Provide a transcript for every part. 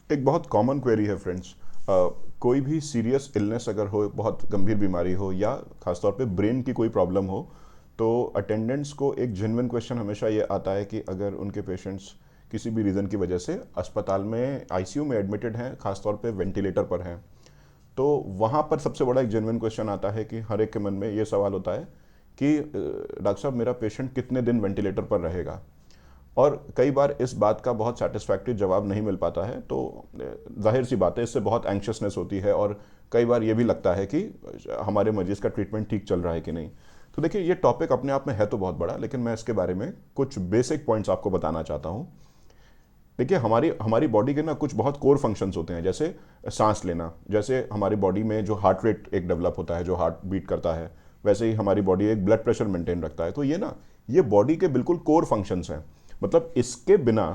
एक बहुत common query है फ्रेंड्स। कोई भी सीरियस इलनेस अगर हो, बहुत गंभीर बीमारी हो या खासतौर पे ब्रेन की कोई प्रॉब्लम हो, तो अटेंडेंट्स को एक जेन्युइन क्वेश्चन हमेशा ये आता है कि अगर उनके पेशेंट्स किसी भी रीज़न की वजह से अस्पताल में आईसीयू में एडमिटेड हैं, खासतौर पे वेंटिलेटर पर हैं, तो वहाँ पर सबसे बड़ा एक जेन्युइन क्वेश्चन आता है कि हर एक के मन में ये सवाल होता है कि डॉक्टर साहब, मेरा पेशेंट कितने दिन वेंटिलेटर पर रहेगा। और कई बार इस बात का बहुत सेटिस्फैक्टरी जवाब नहीं मिल पाता है, तो जाहिर सी बात है इससे बहुत एंक्शसनेस होती है और कई बार ये भी लगता है कि हमारे मरीज़ का ट्रीटमेंट ठीक चल रहा है कि नहीं। तो देखिए, ये टॉपिक अपने आप में है तो बहुत बड़ा, लेकिन मैं इसके बारे में कुछ बेसिक पॉइंट्स आपको बताना चाहता हूँ। देखिए, हमारी हमारी बॉडी के ना कुछ बहुत कोर फंक्शंस होते हैं, जैसे सांस लेना। जैसे हमारी बॉडी में जो हार्ट रेट एक डेवलप होता है, जो हार्ट बीट करता है, वैसे ही हमारी बॉडी एक ब्लड प्रेशर मेंटेन रखता है। तो ये बॉडी के बिल्कुल कोर फंक्शंस हैं। मतलब इसके बिना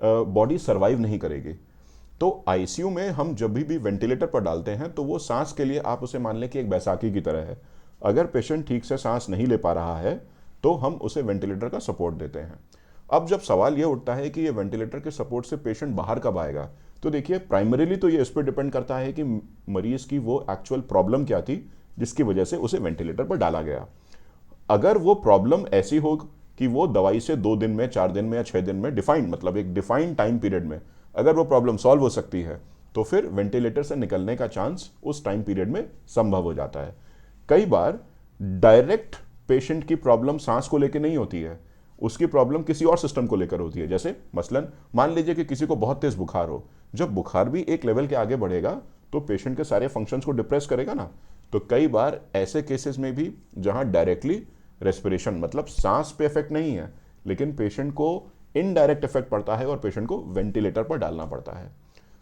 बॉडी सर्वाइव नहीं करेगी। तो आईसीयू में हम जब भी वेंटिलेटर पर डालते हैं, तो वो सांस के लिए आप उसे मान लें कि एक बैसाखी की तरह है। अगर पेशेंट ठीक से सांस नहीं ले पा रहा है, तो हम उसे वेंटिलेटर का सपोर्ट देते हैं। अब जब सवाल यह उठता है कि ये वेंटिलेटर के सपोर्ट से पेशेंट बाहर कब आएगा, तो देखिए, प्राइमरीली तो ये इस पर डिपेंड करता है कि मरीज की वो एक्चुअल प्रॉब्लम क्या थी जिसकी वजह से उसे वेंटिलेटर पर डाला गया। अगर वो प्रॉब्लम ऐसी हो कि वो दवाई से 2 दिन में, 4 दिन में या 6 दिन में, डिफाइंड मतलब एक डिफाइंड टाइम पीरियड में अगर वो प्रॉब्लम सॉल्व हो सकती है, तो फिर वेंटिलेटर से निकलने का चांस उस टाइम पीरियड में संभव हो जाता है। कई बार डायरेक्ट पेशेंट की प्रॉब्लम सांस को लेकर नहीं होती है, उसकी प्रॉब्लम किसी और सिस्टम को लेकर होती है। जैसे मसलन मान लीजिए कि किसी को बहुत तेज बुखार हो। जब बुखार भी एक लेवल के आगे बढ़ेगा, तो पेशेंट के सारे फंक्शंस को डिप्रेस करेगा ना। तो कई बार ऐसे केसेस में भी जहां डायरेक्टली रेस्पिरेशन मतलब सांस पे इफेक्ट नहीं है, लेकिन पेशेंट को इनडायरेक्ट इफेक्ट पड़ता है और पेशेंट को वेंटिलेटर पर डालना पड़ता है।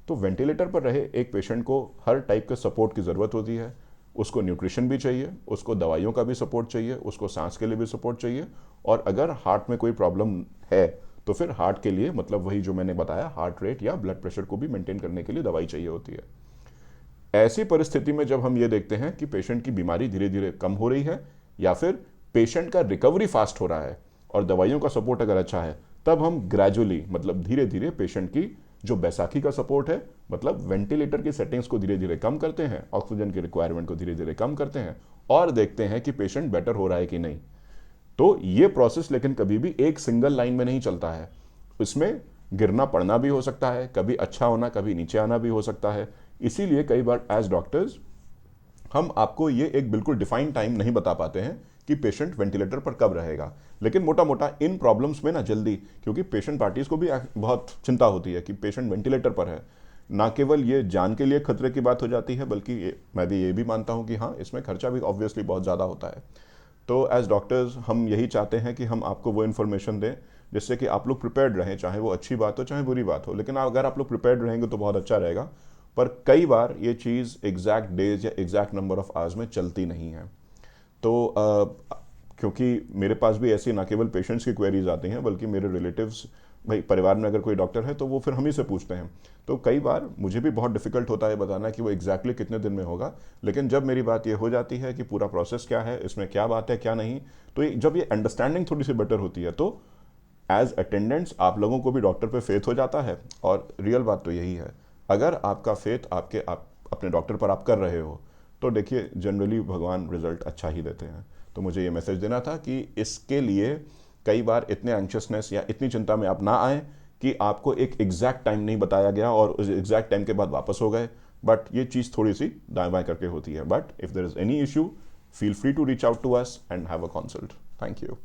तो वेंटिलेटर पर रहे एक पेशेंट को हर टाइप के सपोर्ट की ज़रूरत होती है। उसको न्यूट्रिशन भी चाहिए, उसको दवाइयों का भी सपोर्ट चाहिए, उसको सांस के लिए भी सपोर्ट चाहिए। और अगर हार्ट में कोई प्रॉब्लम है, तो फिर हार्ट के लिए मतलब वही जो मैंने बताया, हार्ट रेट या ब्लड प्रेशर को भी मेंटेन करने के लिए दवाई चाहिए होती है। ऐसी परिस्थिति में जब हम ये देखते हैं कि पेशेंट की बीमारी धीरे धीरे कम हो रही है या फिर पेशेंट का रिकवरी फास्ट हो रहा है और दवाइयों का सपोर्ट अगर अच्छा है, तब हम ग्रेजुअली मतलब धीरे धीरे पेशेंट की जो बैसाखी का सपोर्ट है, मतलब वेंटिलेटर की सेटिंग्स को धीरे धीरे कम करते हैं, ऑक्सीजन की रिक्वायरमेंट को धीरे धीरे कम करते हैं और देखते हैं कि पेशेंट बेटर हो रहा है कि नहीं। तो ये प्रोसेस लेकिन कभी भी एक सिंगल लाइन में नहीं चलता है। इसमें गिरना पड़ना भी हो सकता है, कभी अच्छा होना, कभी नीचे आना भी हो सकता है। इसीलिए कई बार एज डॉक्टर्स हम आपको ये एक बिल्कुल डिफाइंड टाइम नहीं बता पाते हैं कि पेशेंट वेंटिलेटर पर कब रहेगा। लेकिन मोटा मोटा इन प्रॉब्लम्स में ना जल्दी, क्योंकि पेशेंट पार्टीज को भी बहुत चिंता होती है कि पेशेंट वेंटिलेटर पर है, ना केवल ये जान के लिए खतरे की बात हो जाती है, बल्कि मैं भी ये भी मानता हूँ कि हाँ, इसमें खर्चा भी ऑब्वियसली बहुत ज़्यादा होता है। तो एज डॉक्टर्स हम यही चाहते हैं कि हम आपको वो इन्फॉर्मेशन दें जिससे कि आप लोग प्रिपेयर्ड रहें, चाहे वो अच्छी बात हो चाहे बुरी बात हो। लेकिन अगर आप लोग प्रिपेयर्ड रहेंगे तो बहुत अच्छा रहेगा। पर कई बार ये चीज़ एग्जैक्ट डेज या एग्जैक्ट नंबर ऑफ आवर्स में चलती नहीं है। तो क्योंकि मेरे पास भी ऐसी ना केवल पेशेंट्स की क्वेरीज आती हैं, बल्कि मेरे रिलेटिव्स, भाई परिवार में अगर कोई डॉक्टर है तो वो फिर हम ही से पूछते हैं। तो कई बार मुझे भी बहुत डिफिकल्ट होता है बताना कि वो एग्जैक्टली कितने दिन में होगा। लेकिन जब मेरी बात ये हो जाती है कि पूरा प्रोसेस क्या है, इसमें क्या बात है क्या नहीं, तो जब ये अंडरस्टैंडिंग थोड़ी सी बेटर होती है, तो एज अटेंडेंट्स आप लोगों को भी डॉक्टर पे फेथ हो जाता है। और रियल बात तो यही है, अगर आपका फेथ आप अपने डॉक्टर पर आप कर रहे हो, तो देखिए जनरली भगवान रिजल्ट अच्छा ही देते हैं। तो मुझे ये मैसेज देना था कि इसके लिए कई बार इतने एंक्शसनेस या इतनी चिंता में आप ना आए कि आपको एक एग्जैक्ट टाइम नहीं बताया गया और उस एग्जैक्ट टाइम के बाद वापस हो गए। बट ये चीज़ थोड़ी सी दाएं बाएं करके होती है। But if there is any issue, feel free to reach out to us and have a consult. Thank you.